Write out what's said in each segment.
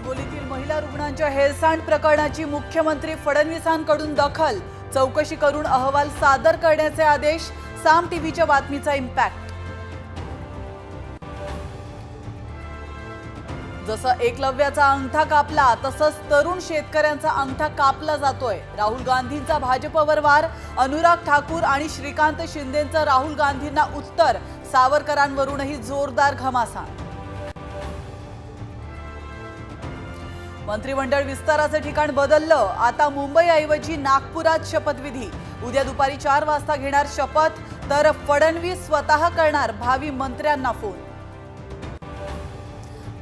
हिंगोलीतील महिला रुग्णांच्या हेळसांड प्रकरणाची मुख्यमंत्री फडणवीसांकडून दखल, चौकशी करून अहवाल सादर करण्याचे आदेश। साम टीव्हीच्या बातमीचा इम्पॅक्ट। जसं एकलव्याचा अंगठा कापला तसंच तरुण शेतकऱ्यांचा अंगठा कापला जातोय। राहुल गांधींचा भाजपवर वार, अनुराग ठाकूर आणि श्रीकांत शिंदेंचं राहुल गांधींना उत्तर, सावरकरांवरूनही जोरदार घमासान। मंत्रिमंडळ विस्ताराचे ठिकाण बदललं, आता मुंबईऐवजी नागपुरात शपथविधी। उद्या दुपारी 4 वाजता घेणार शपथ, तर फडणवीस स्वतः करणार भावी मंत्र्यांना फोन।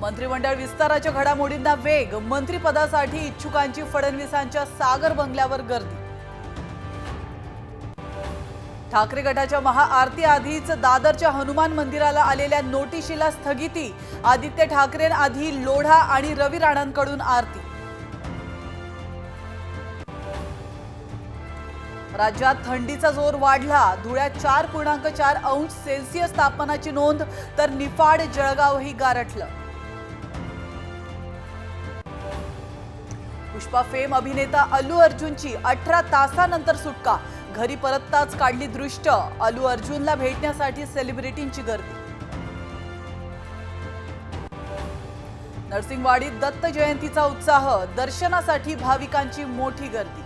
मंत्रिमंडळ विस्ताराच्या घडामोडींना वेग, मंत्रिपदासाठी इच्छुकांची फडणवीसांच्या सागर बंगल्यावर गर्दी। ठाकरे गटाच्या महाआरती आधीच दादरच्या हनुमान मंदिराला आलेल्या नोटिशीला स्थगिती। आदित्य ठाकरेंआधी लोढा आणि रवी राणांकडून आरती। राज्यात थंडीचा जोर वाढला, धुळ्यात 4.4 अंश सेल्सिअस तापमानाची नोंद, तर निफाड जळगावही गारठलं। पुष्पा फेम अभिनेता अल्लू अर्जुनची 18 तासानंतर सुटका, घरी परतताच काढली दृष्ट। अल्लू अर्जुनला भेटण्यासाठी सेलिब्रिटींची गर्दी। नरसिंहवाडीत दत्त जयंतीचा उत्साह, दर्शनासाठी भाविकांची मोठी गर्दी।